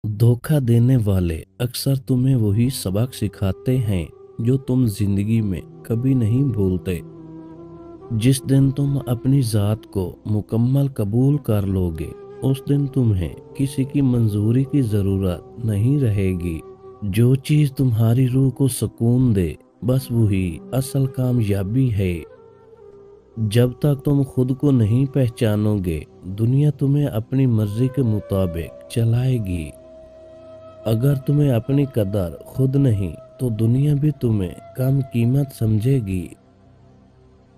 धोखा देने वाले अक्सर तुम्हें वही सबक सिखाते हैं जो तुम जिंदगी में कभी नहीं भूलते। जिस दिन तुम अपनी ज़ात को मुकम्मल कबूल कर लोगे, उस दिन तुम्हें किसी की मंजूरी की ज़रूरत नहीं रहेगी। जो चीज़ तुम्हारी रूह को सुकून दे, बस वही असल कामयाबी है। जब तक तुम खुद को नहीं पहचानोगे, दुनिया तुम्हें अपनी मर्जी के मुताबिक चलाएगी। अगर तुम्हें अपनी कदर खुद नहीं, तो दुनिया भी तुम्हें कम कीमत समझेगी।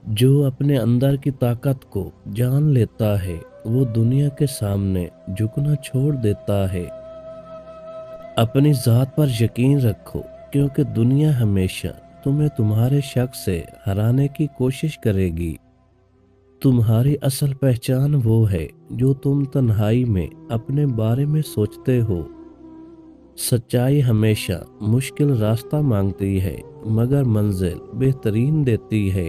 जो अपने अंदर की ताकत को जान लेता है, वो दुनिया के सामने झुकना छोड़ देता है। अपनी ज़ात पर यकीन रखो, क्योंकि दुनिया हमेशा तुम्हें तुम्हारे शख्स से हराने की कोशिश करेगी। तुम्हारी असल पहचान वो है जो तुम तन्हाई में अपने बारे में सोचते हो। सच्चाई हमेशा मुश्किल रास्ता मांगती है, मगर मंजिल बेहतरीन देती है।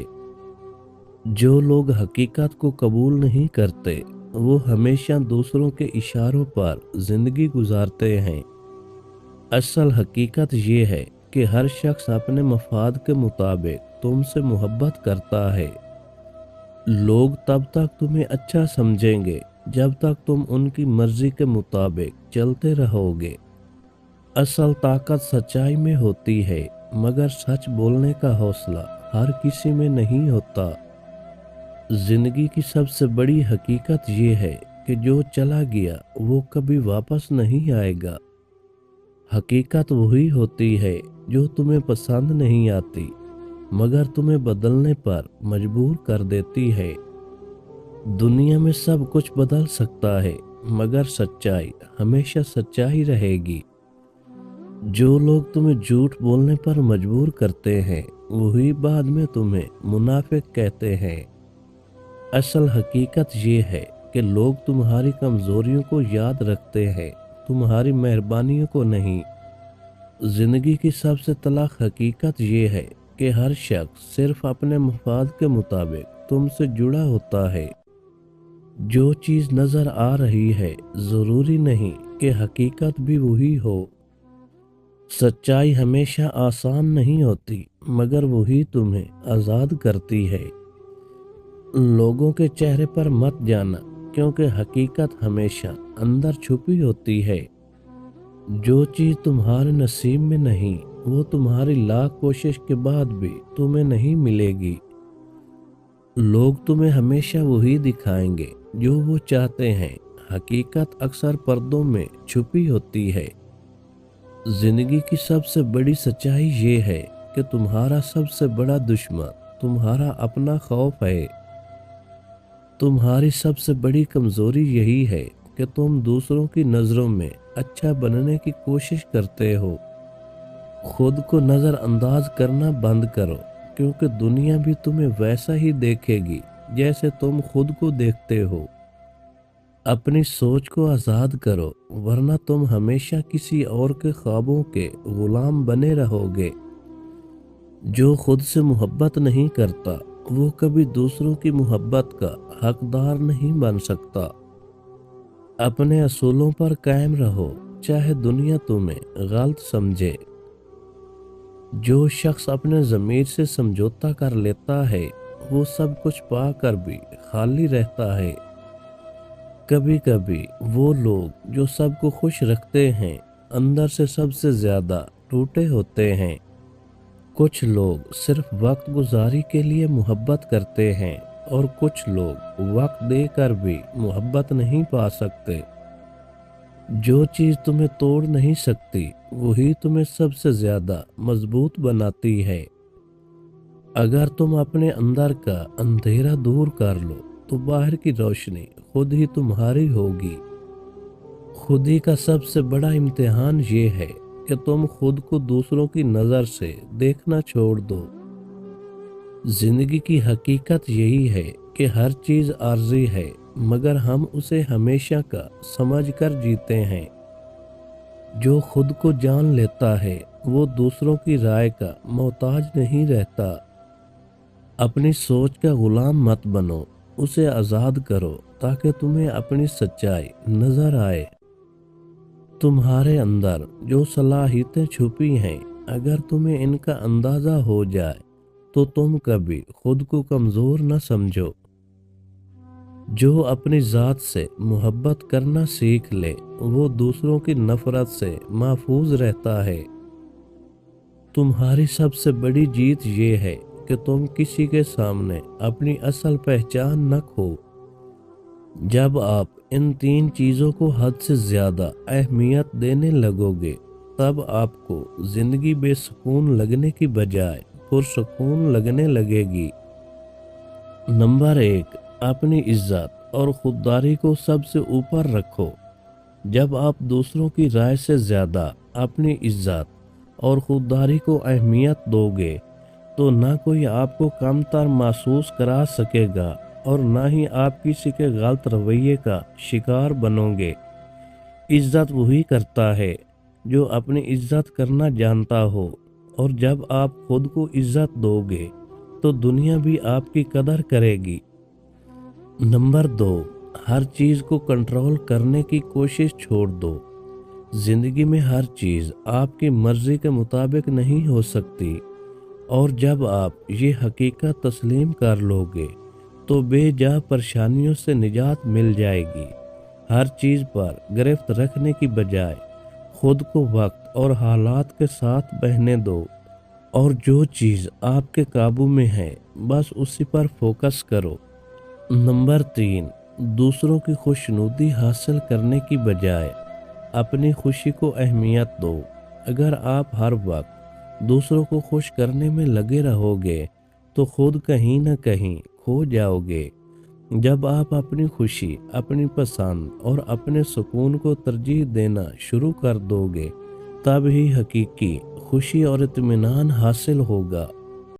जो लोग हकीकत को कबूल नहीं करते, वो हमेशा दूसरों के इशारों पर जिंदगी गुजारते हैं। असल हकीकत ये है कि हर शख्स अपने मफाद के मुताबिक तुमसे मोहब्बत करता है। लोग तब तक तुम्हें अच्छा समझेंगे जब तक तुम उनकी मर्जी के मुताबिक चलते रहोगे। असल ताकत सच्चाई में होती है, मगर सच बोलने का हौसला हर किसी में नहीं होता। जिंदगी की सबसे बड़ी हकीकत ये है कि जो चला गया वो कभी वापस नहीं आएगा। हकीकत वही होती है जो तुम्हें पसंद नहीं आती, मगर तुम्हें बदलने पर मजबूर कर देती है। दुनिया में सब कुछ बदल सकता है, मगर सच्चाई हमेशा सच्चाई रहेगी। जो लोग तुम्हें झूठ बोलने पर मजबूर करते हैं, वही बाद में तुम्हें मुनाफिक कहते हैं। असल हकीकत ये है कि लोग तुम्हारी कमजोरियों को याद रखते हैं, तुम्हारी मेहरबानियों को नहीं। जिंदगी की सबसे तल्ख हकीकत ये है कि हर शख्स सिर्फ अपने मफाद के मुताबिक तुमसे जुड़ा होता है। जो चीज़ नज़र आ रही है, ज़रूरी नहीं कि हकीकत भी वही हो। सच्चाई हमेशा आसान नहीं होती, मगर वही तुम्हें आज़ाद करती है। लोगों के चेहरे पर मत जाना, क्योंकि हकीकत हमेशा अंदर छुपी होती है। जो चीज़ तुम्हारे नसीब में नहीं, वो तुम्हारी लाख कोशिश के बाद भी तुम्हें नहीं मिलेगी। लोग तुम्हें हमेशा वही दिखाएंगे जो वो चाहते हैं। हकीकत अक्सर पर्दों में छुपी होती है। जिंदगी की सबसे बड़ी सच्चाई ये है कि तुम्हारा सबसे बड़ा दुश्मन तुम्हारा अपना खौफ है। तुम्हारी सबसे बड़ी कमजोरी यही है कि तुम दूसरों की नज़रों में अच्छा बनने की कोशिश करते हो। खुद को नज़रअंदाज करना बंद करो, क्योंकि दुनिया भी तुम्हें वैसा ही देखेगी जैसे तुम खुद को देखते हो। अपनी सोच को आज़ाद करो, वरना तुम हमेशा किसी और के ख्वाबों के गुलाम बने रहोगे। जो खुद से मोहब्बत नहीं करता, वो कभी दूसरों की मोहब्बत का हकदार नहीं बन सकता। अपने असूलों पर कायम रहो, चाहे दुनिया तुम्हें गलत समझे। जो शख्स अपने ज़मीर से समझौता कर लेता है, वो सब कुछ पाकर भी खाली रहता है। कभी कभी वो लोग जो सबको खुश रखते हैं, अंदर से सबसे ज़्यादा टूटे होते हैं। कुछ लोग सिर्फ वक्त गुजारी के लिए मोहब्बत करते हैं, और कुछ लोग वक्त देकर भी मोहब्बत नहीं पा सकते। जो चीज़ तुम्हें तोड़ नहीं सकती, वही तुम्हें सबसे ज़्यादा मजबूत बनाती है। अगर तुम अपने अंदर का अंधेरा दूर कर लो, तो बाहर की रोशनी खुद ही तुम्हारी होगी। खुद ही का सबसे बड़ा इम्तिहान ये है कि तुम खुद को दूसरों की नज़र से देखना छोड़ दो। जिंदगी की हकीकत यही है कि हर चीज़ आर्जी है, मगर हम उसे हमेशा का समझकर जीते हैं। जो खुद को जान लेता है, वो दूसरों की राय का मोहताज नहीं रहता। अपनी सोच का गुलाम मत बनो, उसे आज़ाद करो, ताकि तुम्हें अपनी सच्चाई नज़र आए। تمہارے اندر جو صلاحیتیں چھپی ہیں، اگر تمہیں ان کا اندازہ ہو جائے تو تم کبھی خود کو کمزور نہ سمجھو۔ جو اپنی ذات سے محبت کرنا سیکھ لے وہ دوسروں کی نفرت سے محفوظ رہتا ہے۔ تمہاری سب سے بڑی جیت یہ ہے کہ تم کسی کے سامنے اپنی اصل پہچان نہ کھو۔ جب آپ ان 3 چیزوں کو حد سے زیادہ اہمیت دینے لگو گے تب آپ کو زندگی بے سکون لگنے کی بجائے پرسکون لگنے لگے گی۔ نمبر 1، اپنی عزت اور خودداری کو سب سے اوپر رکھو۔ جب آپ دوسروں کی رائے سے زیادہ اپنی عزت اور خودداری کو اہمیت دو گے تو نہ کوئی آپ کو کم تر محسوس کرا سکے گا اور نہ ہی آپ کسی کے غلط رویے کا شکار بنو گے۔ عزت وہی کرتا ہے جو اپنی عزت کرنا جانتا ہو، اور جب آپ خود کو عزت دو گے تو دنیا بھی آپ کی قدر کرے گی۔ نمبر 2، ہر چیز کو کنٹرول کرنے کی کوشش چھوڑ دو۔ زندگی میں ہر چیز آپ کی مرضی کے مطابق نہیں ہو سکتی، اور جب آپ یہ حقیقت تسلیم کر لو گے تو بے جا پریشانیوں سے نجات مل جائے گی۔ ہر چیز پر گرفت رکھنے کی بجائے خود کو وقت اور حالات کے ساتھ بہنے دو، اور جو چیز آپ کے قابو میں ہے بس اسی پر فوکس کرو۔ نمبر 3، دوسروں کی خوشنودی حاصل کرنے کی بجائے اپنی خوشی کو اہمیت دو۔ اگر آپ ہر وقت دوسروں کو خوش کرنے میں لگے رہو گے تو خود کہیں نہ کہیں کھو جاؤ گے۔ جب آپ اپنی خوشی، اپنی پسند اور اپنے سکون کو ترجیح دینا شروع کر دو گے تب ہی حقیقی خوشی اور اطمینان حاصل ہوگا۔